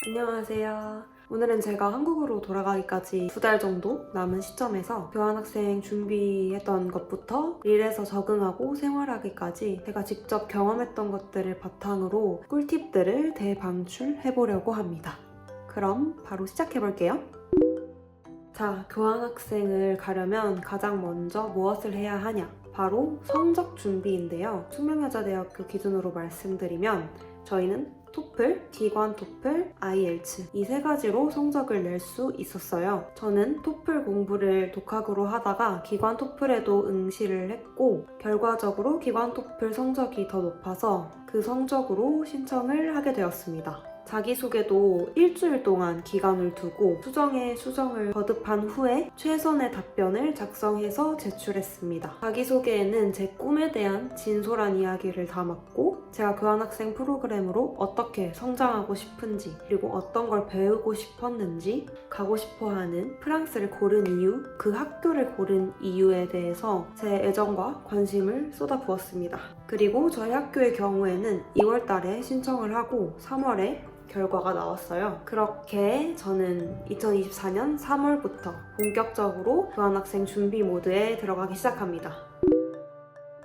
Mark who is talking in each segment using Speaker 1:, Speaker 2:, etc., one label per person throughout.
Speaker 1: 안녕하세요. 오늘은 제가 한국으로 돌아가기까지 2달 정도 남은 시점에서 교환학생 준비했던 것부터 일에서 적응하고 생활하기까지 제가 직접 경험했던 것들을 바탕으로 꿀팁들을 대방출해보려고 합니다. 그럼 바로 시작해볼게요. 자, 교환학생을 가려면 가장 먼저 무엇을 해야 하냐? 바로 성적 준비인데요. 숙명여자대학교 기준으로 말씀드리면 저희는 토플, 기관 토플, IELTS 이 세 가지로 성적을 낼 수 있었어요. 저는 토플 공부를 독학으로 하다가 기관 토플에도 응시를 했고 결과적으로 기관 토플 성적이 더 높아서 그 성적으로 신청을 하게 되었습니다. 자기소개도 일주일 동안 기간을 두고 수정을 거듭한 후에 최선의 답변을 작성해서 제출했습니다. 자기소개에는 제 꿈에 대한 진솔한 이야기를 담았고 제가 교환학생 프로그램으로 어떻게 성장하고 싶은지 그리고 어떤 걸 배우고 싶었는지 가고 싶어하는 프랑스를 고른 이유, 그 학교를 고른 이유에 대해서 제 애정과 관심을 쏟아부었습니다. 그리고 저희 학교의 경우에는 2월 달에 신청을 하고 3월에 결과가 나왔어요. 그렇게 저는 2024년 3월부터 본격적으로 교환학생 준비 모드에 들어가기 시작합니다.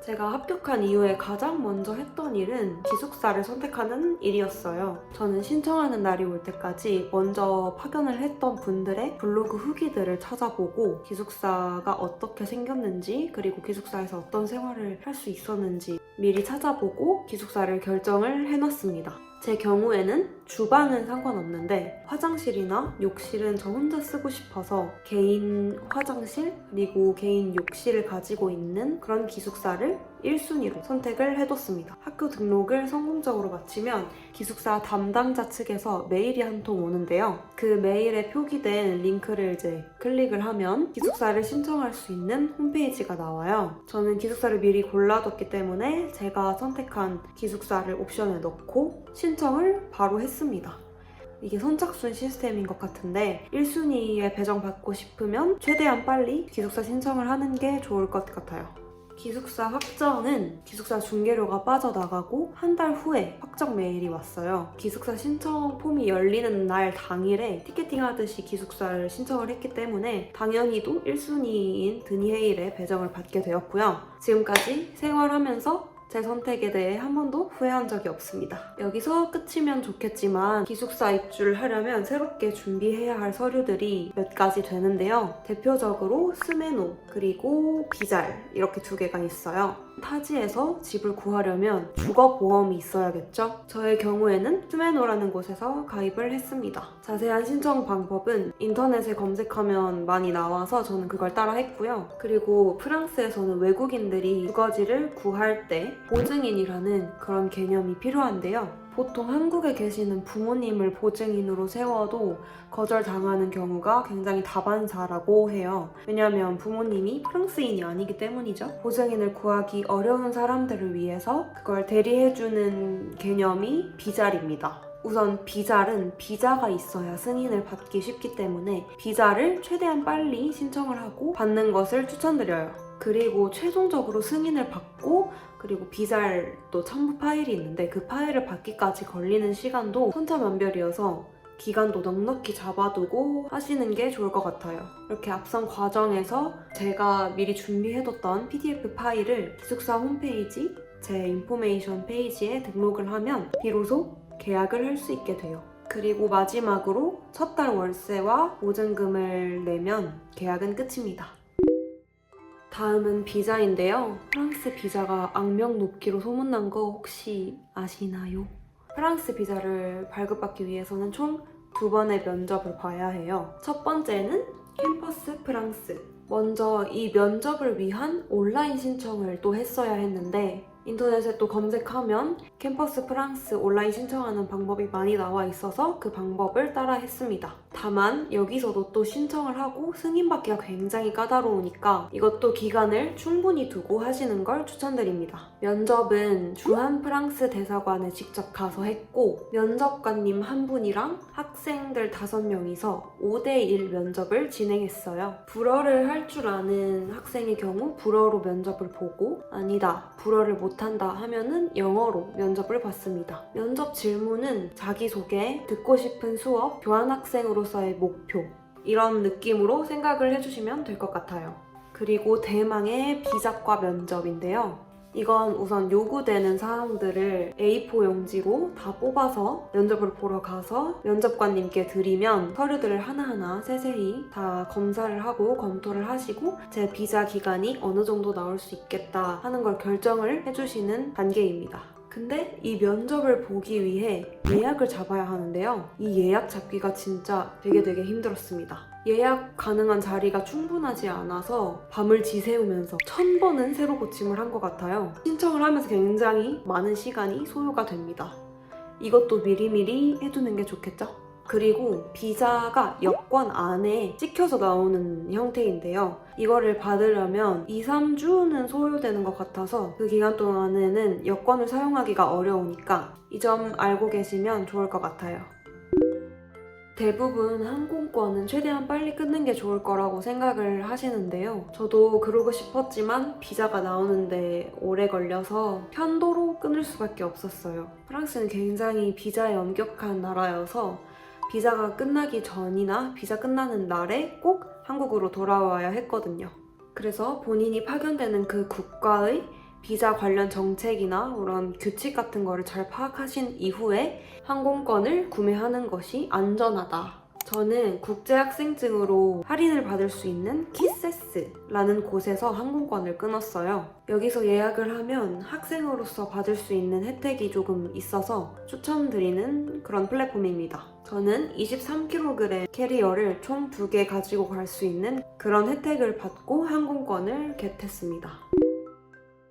Speaker 1: 제가 합격한 이후에 가장 먼저 했던 일은 기숙사를 선택하는 일이었어요. 저는 신청하는 날이 올 때까지 먼저 파견을 했던 분들의 블로그 후기들을 찾아보고 기숙사가 어떻게 생겼는지 그리고 기숙사에서 어떤 생활을 할 수 있었는지 미리 찾아보고 기숙사를 결정을 해놨습니다. 제 경우에는 주방은 상관없는데 화장실이나 욕실은 저 혼자 쓰고 싶어서 개인 화장실 그리고 개인 욕실을 가지고 있는 그런 기숙사를 1순위로 선택을 해뒀습니다. 학교 등록을 성공적으로 마치면 기숙사 담당자 측에서 메일이 한 통 오는데요. 그 메일에 표기된 링크를 이제 클릭을 하면 기숙사를 신청할 수 있는 홈페이지가 나와요. 저는 기숙사를 미리 골라뒀기 때문에 제가 선택한 기숙사를 옵션에 넣고 신청을 바로 했습니다. 이게 선착순 시스템인 것 같은데 1순위에 배정받고 싶으면 최대한 빨리 기숙사 신청을 하는 게 좋을 것 같아요. 기숙사 확정은 기숙사 중개료가 빠져나가고 한 달 후에 확정 메일이 왔어요. 기숙사 신청 폼이 열리는 날 당일에 티켓팅 하듯이 기숙사를 신청을 했기 때문에 당연히도 1순위인 드니헤일에 배정을 받게 되었고요. 지금까지 생활하면서 제 선택에 대해 한 번도 후회한 적이 없습니다. 여기서 끝이면 좋겠지만 기숙사 입주를 하려면 새롭게 준비해야 할 서류들이 몇 가지 되는데요. 대표적으로 스메노 그리고 비잘 이렇게 두 개가 있어요. 타지에서 집을 구하려면 주거보험이 있어야겠죠? 저의 경우에는 스메노라는 곳에서 가입을 했습니다. 자세한 신청 방법은 인터넷에 검색하면 많이 나와서 저는 그걸 따라 했고요. 그리고 프랑스에서는 외국인들이 주거지를 구할 때 보증인이라는 그런 개념이 필요한데요. 보통 한국에 계시는 부모님을 보증인으로 세워도 거절당하는 경우가 굉장히 다반사라고 해요. 왜냐하면 부모님이 프랑스인이 아니기 때문이죠. 보증인을 구하기 어려운 사람들을 위해서 그걸 대리해주는 개념이 비잘입니다. 우선 비잘은 비자가 있어야 승인을 받기 쉽기 때문에 비자를 최대한 빨리 신청을 하고 받는 것을 추천드려요. 그리고 최종적으로 승인을 받고 그리고 비잘도 첨부 파일이 있는데 그 파일을 받기까지 걸리는 시간도 천차만별이어서 기간도 넉넉히 잡아두고 하시는 게 좋을 것 같아요. 이렇게 앞선 과정에서 제가 미리 준비해뒀던 PDF 파일을 기숙사 홈페이지 제 인포메이션 페이지에 등록을 하면 비로소 계약을 할 수 있게 돼요. 그리고 마지막으로 첫 달 월세와 보증금을 내면 계약은 끝입니다. 다음은 비자인데요. 프랑스 비자가 악명 높기로 소문난 거 혹시 아시나요? 프랑스 비자를 발급받기 위해서는 총 2번의 면접을 봐야 해요. 첫 번째는 캠퍼스 프랑스. 먼저 이 면접을 위한 온라인 신청을 또 했어야 했는데 인터넷에 또 검색하면 캠퍼스 프랑스 온라인 신청하는 방법이 많이 나와 있어서 그 방법을 따라 했습니다. 다만 여기서도 또 신청을 하고 승인받기가 굉장히 까다로우니까 이것도 기간을 충분히 두고 하시는 걸 추천드립니다. 면접은 주한 프랑스 대사관에 직접 가서 했고 면접관님 한 분이랑 학생들 5명이서 5대1 면접을 진행했어요. 불어를 할 줄 아는 학생의 경우 불어로 면접을 보고 아니다, 불어를 못한다 하면은 영어로 면접을 봤습니다. 면접 질문은 자기소개, 듣고 싶은 수업, 교환학생으로서의 목표 이런 느낌으로 생각을 해주시면 될 것 같아요. 그리고 대망의 비자과 면접인데요. 이건 우선 요구되는 사항들을 A4 용지로 다 뽑아서 면접을 보러 가서 면접관님께 드리면 서류들을 하나하나 세세히 다 검사를 하고 검토를 하시고 제 비자 기간이 어느 정도 나올 수 있겠다 하는 걸 결정을 해주시는 단계입니다. 근데 이 면접을 보기 위해 예약을 잡아야 하는데요. 이 예약 잡기가 진짜 되게 힘들었습니다. 예약 가능한 자리가 충분하지 않아서 밤을 지새우면서 1000번은 새로 고침을 한 것 같아요. 신청을 하면서 굉장히 많은 시간이 소요가 됩니다. 이것도 미리미리 해두는 게 좋겠죠? 그리고 비자가 여권 안에 찍혀서 나오는 형태인데요. 이거를 받으려면 2-3주는 소요되는 것 같아서 그 기간 동안에는 여권을 사용하기가 어려우니까 이 점 알고 계시면 좋을 것 같아요. 대부분 항공권은 최대한 빨리 끊는 게 좋을 거라고 생각을 하시는데요. 저도 그러고 싶었지만 비자가 나오는데 오래 걸려서 편도로 끊을 수밖에 없었어요. 프랑스는 굉장히 비자에 엄격한 나라여서 비자가 끝나기 전이나 비자 끝나는 날에 꼭 한국으로 돌아와야 했거든요. 그래서 본인이 파견되는 그 국가의 비자 관련 정책이나 그런 규칙 같은 거를 잘 파악하신 이후에 항공권을 구매하는 것이 안전하다. 저는 국제학생증으로 할인을 받을 수 있는 키세스라는 곳에서 항공권을 끊었어요. 여기서 예약을 하면 학생으로서 받을 수 있는 혜택이 조금 있어서 추천드리는 그런 플랫폼입니다. 저는 23kg 캐리어를 총 2개 가지고 갈 수 있는 그런 혜택을 받고 항공권을 겟했습니다.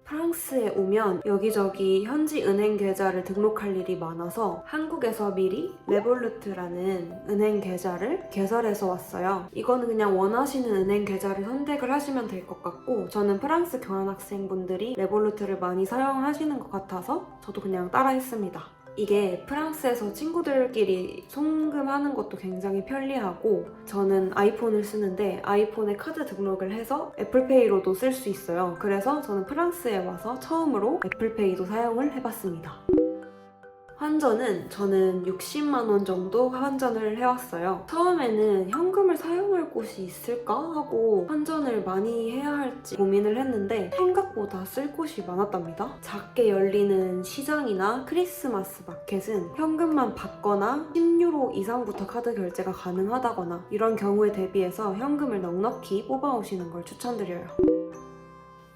Speaker 1: 프랑스에 오면 여기저기 현지 은행 계좌를 등록할 일이 많아서 한국에서 미리 레볼루트라는 은행 계좌를 개설해서 왔어요. 이거는 그냥 원하시는 은행 계좌를 선택을 하시면 될 것 같고 저는 프랑스 교환학생분들이 레볼루트를 많이 사용하시는 것 같아서 저도 그냥 따라 했습니다. 이게 프랑스에서 친구들끼리 송금하는 것도 굉장히 편리하고 저는 아이폰을 쓰는데 아이폰에 카드 등록을 해서 애플페이로도 쓸 수 있어요. 그래서 저는 프랑스에 와서 처음으로 애플페이도 사용을 해봤습니다. 환전은 저는 60만 원 정도 환전을 해왔어요. 처음에는 현금을 사용할 곳이 있을까 하고 환전을 많이 해야 할지 고민을 했는데 생각보다 쓸 곳이 많았답니다. 작게 열리는 시장이나 크리스마스 마켓은 현금만 받거나 10유로 이상부터 카드 결제가 가능하다거나 이런 경우에 대비해서 현금을 넉넉히 뽑아오시는 걸 추천드려요.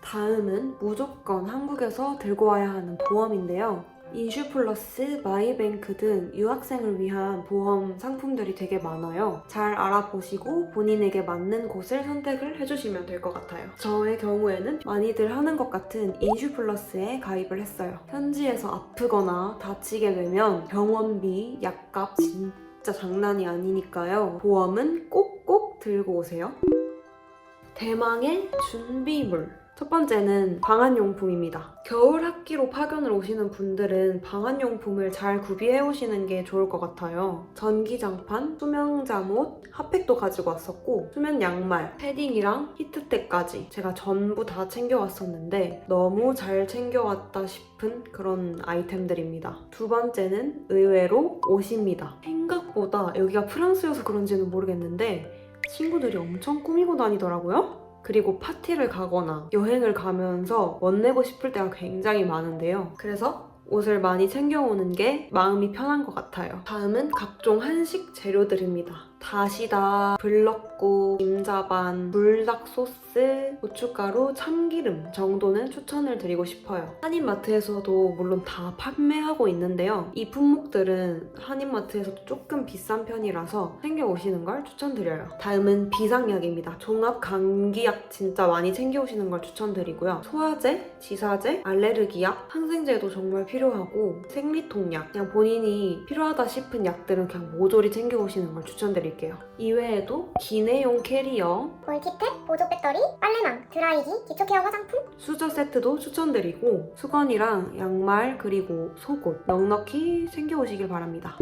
Speaker 1: 다음은 무조건 한국에서 들고 와야 하는 보험인데요. 인슈플러스, 마이뱅크 등 유학생을 위한 보험 상품들이 되게 많아요. 잘 알아보시고 본인에게 맞는 곳을 선택을 해주시면 될 것 같아요. 저의 경우에는 많이들 하는 것 같은 인슈플러스에 가입을 했어요. 현지에서 아프거나 다치게 되면 병원비, 약값 진짜 장난이 아니니까요. 보험은 꼭꼭 들고 오세요. 대망의 준비물. 첫 번째는 방한용품입니다. 겨울 학기로 파견을 오시는 분들은 방한용품을 잘 구비해 오시는 게 좋을 것 같아요. 전기장판, 수면 잠옷, 핫팩도 가지고 왔었고 수면 양말, 패딩이랑 히트텍까지 제가 전부 다 챙겨왔었는데 너무 잘 챙겨왔다 싶은 그런 아이템들입니다. 두 번째는 의외로 옷입니다. 생각보다 여기가 프랑스여서 그런지는 모르겠는데 친구들이 엄청 꾸미고 다니더라고요. 그리고 파티를 가거나 여행을 가면서 멋내고 싶을 때가 굉장히 많은데요. 그래서 옷을 많이 챙겨오는 게 마음이 편한 것 같아요. 다음은 각종 한식 재료들입니다. 다시다, 블럭국, 김자반, 불닭 소스, 고춧가루, 참기름 정도는 추천을 드리고 싶어요. 한인마트에서도 물론 다 판매하고 있는데요. 이 품목들은 한인마트에서도 조금 비싼 편이라서 챙겨오시는 걸 추천드려요. 다음은 비상약입니다. 종합 감기약 진짜 많이 챙겨오시는 걸 추천드리고요. 소화제, 지사제, 알레르기약, 항생제도 정말 필요하고 생리통약, 그냥 본인이 필요하다 싶은 약들은 그냥 모조리 챙겨오시는 걸 추천드립니다. 알려드릴게요. 이외에도 기내용 캐리어,
Speaker 2: 멀티탭, 보조 배터리, 빨래망, 드라이기, 기초 케어 화장품,
Speaker 1: 수저 세트도 추천드리고 수건이랑 양말 그리고 속옷 넉넉히 챙겨오시길 바랍니다.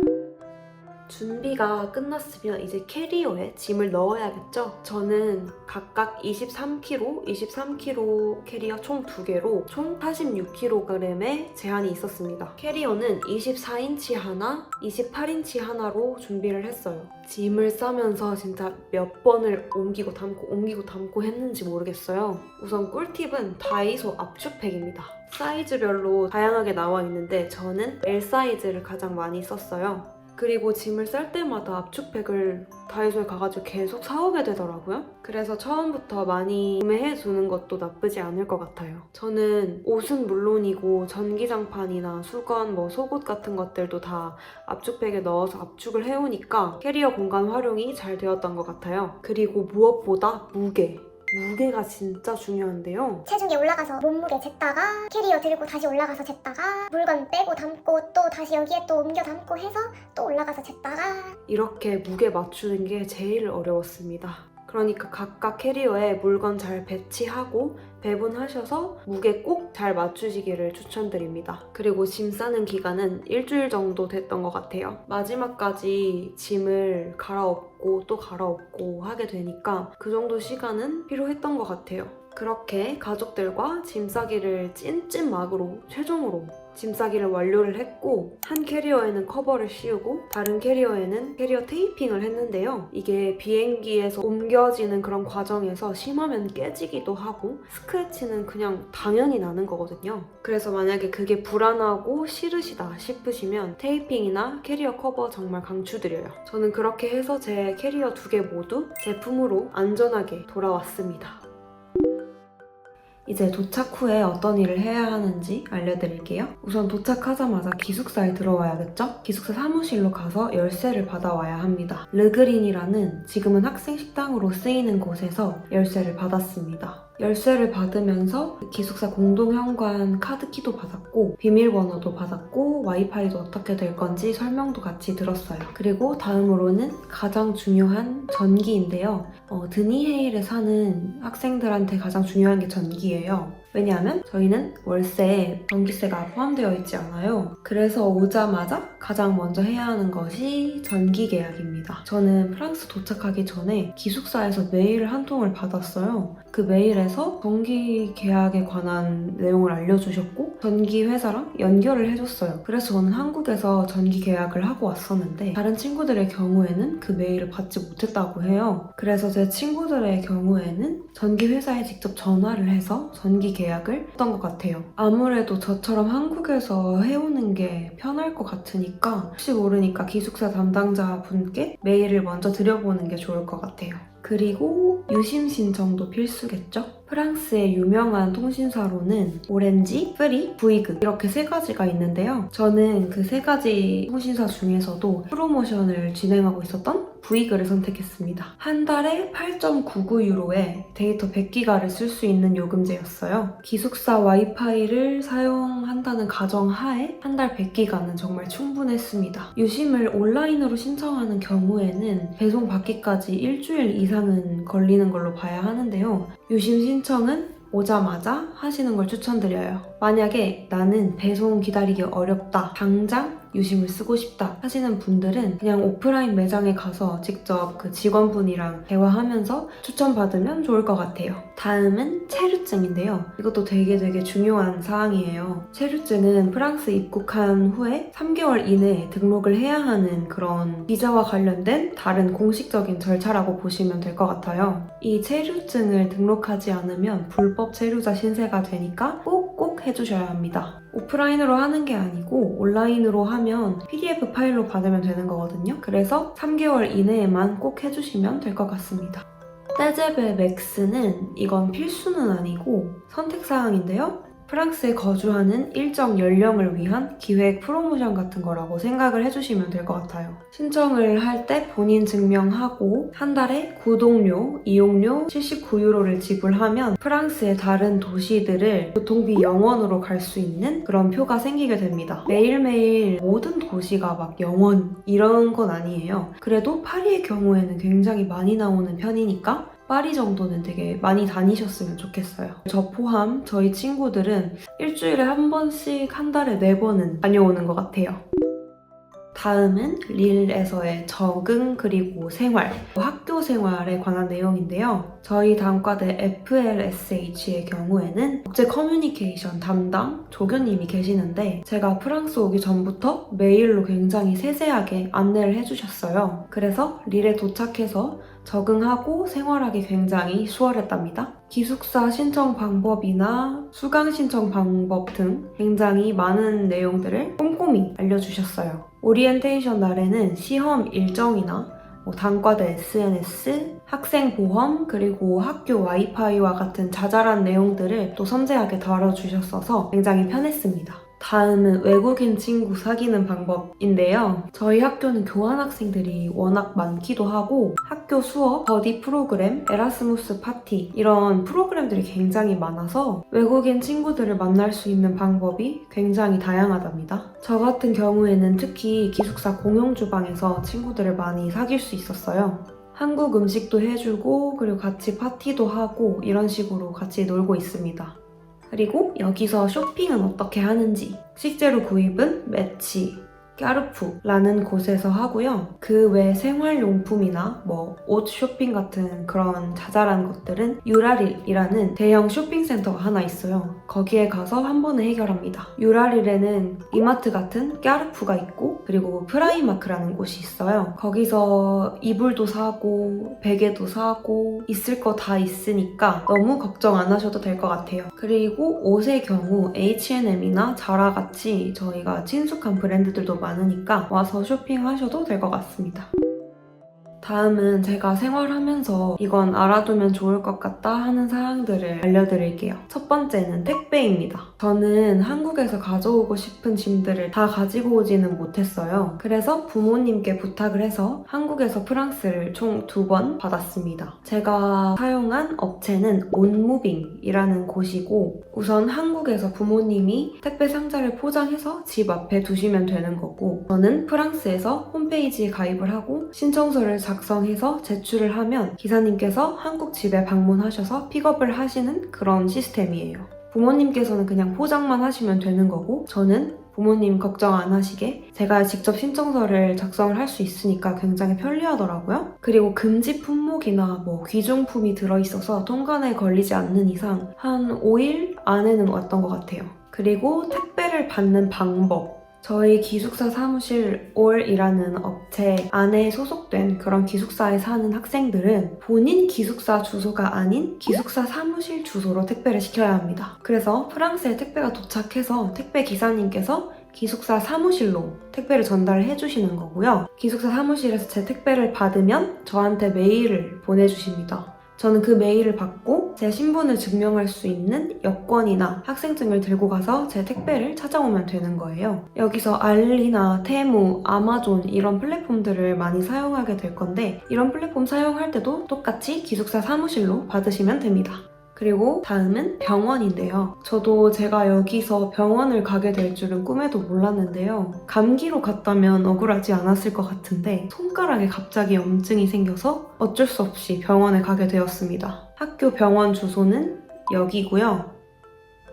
Speaker 1: 준비가 끝났으면 이제 캐리어에 짐을 넣어야겠죠? 저는 각각 23kg 캐리어 총 2개로 총 46kg의 제한이 있었습니다. 캐리어는 24인치 하나, 28인치 하나로 준비를 했어요. 짐을 싸면서 진짜 몇 번을 옮기고 담고 했는지 모르겠어요. 우선 꿀팁은 다이소 압축팩입니다. 사이즈별로 다양하게 나와 있는데 저는 L 사이즈를 가장 많이 썼어요. 그리고 짐을 쌀 때마다 압축팩을 다이소에 가가지고 계속 사오게 되더라고요. 그래서 처음부터 많이 구매해두는 것도 나쁘지 않을 것 같아요. 저는 옷은 물론이고 전기장판이나 수건, 속옷 같은 것들도 다 압축팩에 넣어서 압축을 해오니까 캐리어 공간 활용이 잘 되었던 것 같아요. 그리고 무엇보다 무게가 진짜 중요한데요.
Speaker 2: 체중이 올라가서 몸무게 쟀다가 캐리어 들고 다시 올라가서 쟀다가 물건 빼고 담고 또 다시 여기에 또 옮겨 담고 해서 또 올라가서 쟀다가
Speaker 1: 이렇게 무게 맞추는 게 제일 어려웠습니다. 그러니까 각각 캐리어에 물건 잘 배치하고 배분하셔서 무게 꼭 잘 맞추시기를 추천드립니다. 그리고 짐 싸는 기간은 일주일 정도 됐던 것 같아요. 마지막까지 짐을 갈아엎고 또 갈아엎고 하게 되니까 그 정도 시간은 필요했던 것 같아요. 그렇게 가족들과 짐 싸기를 찐찐막으로 최종으로 짐 싸기를 완료를 했고 한 캐리어에는 커버를 씌우고 다른 캐리어에는 캐리어 테이핑을 했는데요. 이게 비행기에서 옮겨지는 그런 과정에서 심하면 깨지기도 하고 스크래치는 그냥 당연히 나는 거거든요. 그래서 만약에 그게 불안하고 싫으시다 싶으시면 테이핑이나 캐리어 커버 정말 강추드려요. 저는 그렇게 해서 제 캐리어 2개 모두 제품으로 안전하게 돌아왔습니다. 이제 도착 후에 어떤 일을 해야 하는지 알려드릴게요. 우선 도착하자마자 기숙사에 들어와야겠죠? 기숙사 사무실로 가서 열쇠를 받아와야 합니다. 르그린이라는 지금은 학생 식당으로 쓰이는 곳에서 열쇠를 받았습니다. 열쇠를 받으면서 기숙사 공동현관 카드키도 받았고 비밀번호도 받았고 와이파이도 어떻게 될 건지 설명도 같이 들었어요. 그리고 다음으로는 가장 중요한 전기인데요. 드니헤일에 사는 학생들한테 가장 중요한 게 전기예요. 왜냐하면 저희는 월세에 전기세가 포함되어 있지 않아요. 그래서 오자마자 가장 먼저 해야 하는 것이 전기 계약입니다. 저는 프랑스 도착하기 전에 기숙사에서 메일을 한 통을 받았어요. 그 메일에서 전기 계약에 관한 내용을 알려주셨고 전기 회사랑 연결을 해줬어요. 그래서 저는 한국에서 전기 계약을 하고 왔었는데 다른 친구들의 경우에는 그 메일을 받지 못했다고 해요. 그래서 제 친구들의 경우에는 전기 회사에 직접 전화를 해서 전기 계약을 했던 것 같아요. 아무래도 저처럼 한국에서 해오는 게 편할 것 같으니까 혹시 모르니까 기숙사 담당자 분께 메일을 먼저 드려보는 게 좋을 것 같아요. 그리고 유심 신청도 필수겠죠? 프랑스의 유명한 통신사로는 오렌지, 프리, 부이그 이렇게 3가지가 있는데요. 저는 그 3가지 통신사 중에서도 프로모션을 진행하고 있었던 부이그를 선택했습니다. 한 달에 8.99유로에 데이터 100기가를 쓸 수 있는 요금제였어요. 기숙사 와이파이를 사용한다는 가정하에 한 달 100기가는 정말 충분했습니다. 유심을 온라인으로 신청하는 경우에는 배송 받기까지 일주일 이상은 걸리는 걸로 봐야 하는데요. 유심 신청은 오자마자 하시는 걸 추천드려요. 만약에 나는 배송 기다리기 어렵다, 당장 유심을 쓰고 싶다 하시는 분들은 그냥 오프라인 매장에 가서 직접 그 직원분이랑 대화하면서 추천받으면 좋을 것 같아요. 다음은 체류증인데요. 이것도 되게 중요한 사항이에요. 체류증은 프랑스 입국한 후에 3개월 이내에 등록을 해야 하는 그런 비자와 관련된 다른 공식적인 절차라고 보시면 될 것 같아요. 이 체류증을 등록하지 않으면 불법 체류자 신세가 되니까 꼭 해주셔야 합니다. 오프라인으로 하는 게 아니고 온라인으로 하면 PDF 파일로 받으면 되는 거거든요. 그래서 3개월 이내에만 꼭 해주시면 될 것 같습니다. 떼제베 맥스는 이건 필수는 아니고 선택사항인데요. 프랑스에 거주하는 일정 연령을 위한 기획 프로모션 같은 거라고 생각을 해주시면 될 것 같아요. 신청을 할 때 본인 증명하고 한 달에 구독료, 이용료 79유로를 지불하면 프랑스의 다른 도시들을 교통비 0원으로 갈 수 있는 그런 표가 생기게 됩니다. 매일매일 모든 도시가 막 0원 이런 건 아니에요. 그래도 파리의 경우에는 굉장히 많이 나오는 편이니까 파리 정도는 되게 많이 다니셨으면 좋겠어요. 저 포함 저희 친구들은 일주일에 한 번씩 한 달에 4번은 다녀오는 것 같아요. 다음은 릴에서의 적응 그리고 생활, 학교 생활에 관한 내용인데요. 저희 단과대 FLSH의 경우에는 국제 커뮤니케이션 담당 조교님이 계시는데 제가 프랑스 오기 전부터 메일로 굉장히 세세하게 안내를 해주셨어요. 그래서 릴에 도착해서 적응하고 생활하기 굉장히 수월했답니다. 기숙사 신청 방법이나 수강 신청 방법 등 굉장히 많은 내용들을 꼼꼼히 알려주셨어요. 오리엔테이션 날에는 시험 일정이나 단과대 SNS, 학생 보험, 그리고 학교 와이파이와 같은 자잘한 내용들을 또 섬세하게 다뤄주셨어서 굉장히 편했습니다. 다음은 외국인 친구 사귀는 방법인데요. 저희 학교는 교환학생들이 워낙 많기도 하고 학교 수업, 버디 프로그램, 에라스무스 파티 이런 프로그램들이 굉장히 많아서 외국인 친구들을 만날 수 있는 방법이 굉장히 다양하답니다. 저 같은 경우에는 특히 기숙사 공용주방에서 친구들을 많이 사귈 수 있었어요. 한국 음식도 해주고 그리고 같이 파티도 하고 이런 식으로 같이 놀고 있습니다. 그리고 여기서 쇼핑은 어떻게 하는지 식재료 구입은 매치, 까르푸라는 곳에서 하고요. 그 외 생활용품이나 옷 쇼핑 같은 그런 자잘한 것들은 유라릴이라는 대형 쇼핑센터가 하나 있어요. 거기에 가서 한 번에 해결합니다. 유라릴에는 이마트 같은 까르푸가 있고 그리고 프라이마크라는 곳이 있어요. 거기서 이불도 사고 베개도 사고 있을 거 다 있으니까 너무 걱정 안 하셔도 될 것 같아요. 그리고 옷의 경우 H&M이나 자라 같이 저희가 친숙한 브랜드들도 많으니까 와서 쇼핑하셔도 될 것 같습니다. 다음은 제가 생활하면서 이건 알아두면 좋을 것 같다 하는 사항들을 알려드릴게요. 첫 번째는 택배입니다. 저는 한국에서 가져오고 싶은 짐들을 다 가지고 오지는 못했어요. 그래서 부모님께 부탁을 해서 한국에서 프랑스를 총 2번 받았습니다. 제가 사용한 업체는 온무빙이라는 곳이고 우선 한국에서 부모님이 택배 상자를 포장해서 집 앞에 두시면 되는 거고 저는 프랑스에서 홈페이지에 가입을 하고 신청서를 작성해서 제출을 하면 기사님께서 한국 집에 방문하셔서 픽업을 하시는 그런 시스템이에요. 부모님께서는 그냥 포장만 하시면 되는 거고 저는 부모님 걱정 안 하시게 제가 직접 신청서를 작성을 할 수 있으니까 굉장히 편리하더라고요. 그리고 금지 품목이나 귀중품이 들어있어서 통관에 걸리지 않는 이상 한 5일 안에는 왔던 것 같아요. 그리고 택배를 받는 방법 저희 기숙사 사무실 올이라는 업체 안에 소속된 그런 기숙사에 사는 학생들은 본인 기숙사 주소가 아닌 기숙사 사무실 주소로 택배를 시켜야 합니다. 그래서 프랑스에 택배가 도착해서 택배 기사님께서 기숙사 사무실로 택배를 전달을 해주시는 거고요. 기숙사 사무실에서 제 택배를 받으면 저한테 메일을 보내주십니다. 저는 그 메일을 받고 제 신분을 증명할 수 있는 여권이나 학생증을 들고 가서 제 택배를 찾아오면 되는 거예요. 여기서 알리나 테무, 아마존 이런 플랫폼들을 많이 사용하게 될 건데 이런 플랫폼 사용할 때도 똑같이 기숙사 사무실로 받으시면 됩니다. 그리고 다음은 병원인데요. 저도 제가 여기서 병원을 가게 될 줄은 꿈에도 몰랐는데요. 감기로 갔다면 억울하지 않았을 것 같은데 손가락에 갑자기 염증이 생겨서 어쩔 수 없이 병원에 가게 되었습니다. 학교 병원 주소는 여기고요.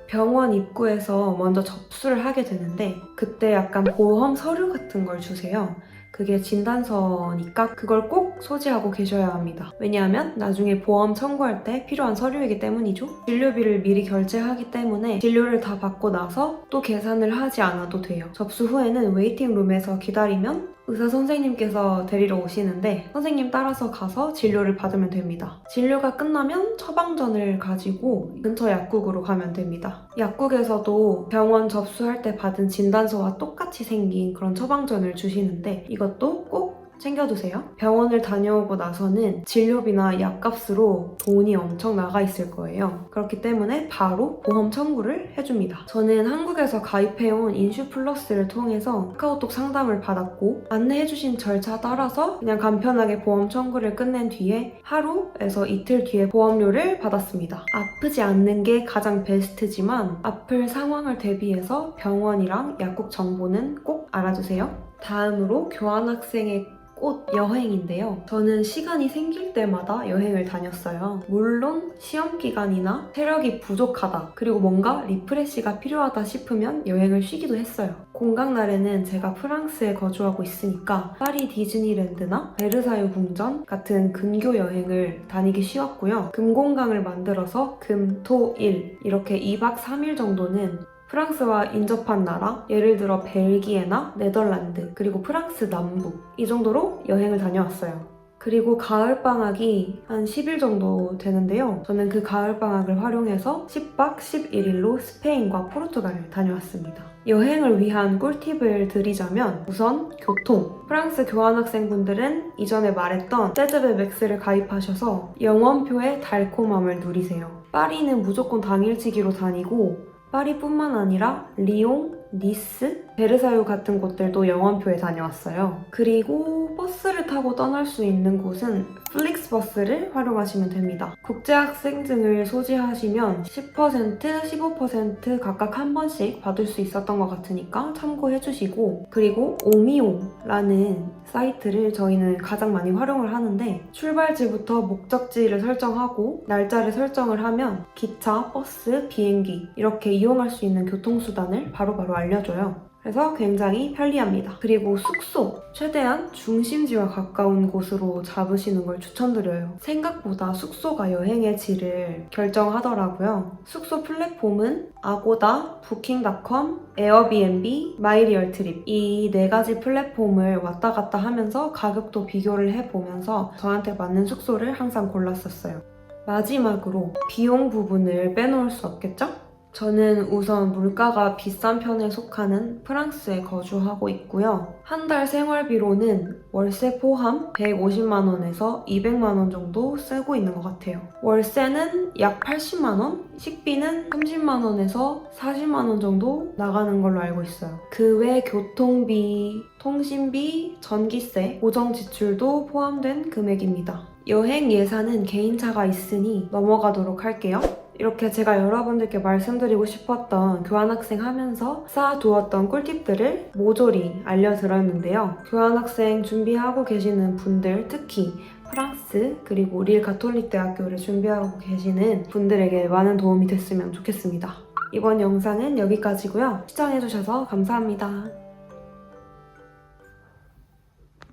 Speaker 1: 병원 입구에서 먼저 접수를 하게 되는데 그때 약간 보험 서류 같은 걸 주세요. 그게 진단서니까 그걸 꼭 소지하고 계셔야 합니다. 왜냐하면 나중에 보험 청구할 때 필요한 서류이기 때문이죠. 진료비를 미리 결제하기 때문에 진료를 다 받고 나서 또 계산을 하지 않아도 돼요. 접수 후에는 웨이팅룸에서 기다리면 의사 선생님께서 데리러 오시는데 선생님 따라서 가서 진료를 받으면 됩니다. 진료가 끝나면 처방전을 가지고 근처 약국으로 가면 됩니다. 약국에서도 병원 접수할 때 받은 진단서와 똑같이 생긴 그런 처방전을 주시는데 이것도 꼭 챙겨두세요. 병원을 다녀오고 나서는 진료비나 약값으로 돈이 엄청 나가 있을 거예요. 그렇기 때문에 바로 보험 청구를 해줍니다. 저는 한국에서 가입해온 인슈플러스를 통해서 카카오톡 상담을 받았고 안내해주신 절차 따라서 그냥 간편하게 보험 청구를 끝낸 뒤에 하루에서 이틀 뒤에 보험료를 받았습니다. 아프지 않는 게 가장 베스트지만 아플 상황을 대비해서 병원이랑 약국 정보는 꼭 알아두세요. 다음으로 교환학생의 꽃 여행인데요. 저는 시간이 생길 때마다 여행을 다녔어요. 물론 시험 기간이나 체력이 부족하다, 그리고 뭔가 리프레시가 필요하다 싶으면 여행을 쉬기도 했어요. 공강날에는 제가 프랑스에 거주하고 있으니까 파리 디즈니랜드나 베르사유 궁전 같은 근교 여행을 다니기 쉬웠고요. 금공강을 만들어서 금, 토, 일 이렇게 2박 3일 정도는 프랑스와 인접한 나라, 예를 들어 벨기에나 네덜란드, 그리고 프랑스 남부 이 정도로 여행을 다녀왔어요. 그리고 가을방학이 한 10일 정도 되는데요. 저는 그 가을방학을 활용해서 10박 11일로 스페인과 포르투갈을 다녀왔습니다. 여행을 위한 꿀팁을 드리자면 우선 교통. 프랑스 교환학생분들은 이전에 말했던 세즈베 맥스를 가입하셔서 영원표의 달콤함을 누리세요. 파리는 무조건 당일치기로 다니고 파리뿐만 아니라 리옹, 니스, 베르사유 같은 곳들도 영원표에 다녀왔어요. 그리고 버스를 타고 떠날 수 있는 곳은 플릭스버스를 활용하시면 됩니다. 국제학생증을 소지하시면 10%, 15% 각각 한 번씩 받을 수 있었던 것 같으니까 참고해주시고, 그리고 오미오라는 사이트를 저희는 가장 많이 활용을 하는데 출발지부터 목적지를 설정하고 날짜를 설정을 하면 기차, 버스, 비행기 이렇게 이용할 수 있는 교통수단을 바로바로 알려줘요. 그래서 굉장히 편리합니다. 그리고 숙소! 최대한 중심지와 가까운 곳으로 잡으시는 걸 추천드려요. 생각보다 숙소가 여행의 질을 결정하더라고요. 숙소 플랫폼은 아고다, 부킹닷컴, 에어비앤비, 마이리얼트립 이 4가지 플랫폼을 왔다 갔다 하면서 가격도 비교를 해보면서 저한테 맞는 숙소를 항상 골랐었어요. 마지막으로 비용 부분을 빼놓을 수 없겠죠? 저는 우선 물가가 비싼 편에 속하는 프랑스에 거주하고 있고요. 한 달 생활비로는 월세 포함 150만 원에서 200만 원 정도 쓰고 있는 것 같아요. 월세는 약 80만 원, 식비는 30만 원에서 40만 원 정도 나가는 걸로 알고 있어요. 그 외 교통비, 통신비, 전기세, 고정 지출도 포함된 금액입니다. 여행 예산은 개인차가 있으니 넘어가도록 할게요. 이렇게 제가 여러분들께 말씀드리고 싶었던 교환학생 하면서 쌓아두었던 꿀팁들을 모조리 알려드렸는데요. 교환학생 준비하고 계시는 분들, 특히 프랑스 그리고 릴 가톨릭 대학교를 준비하고 계시는 분들에게 많은 도움이 됐으면 좋겠습니다. 이번 영상은 여기까지고요. 시청해주셔서 감사합니다.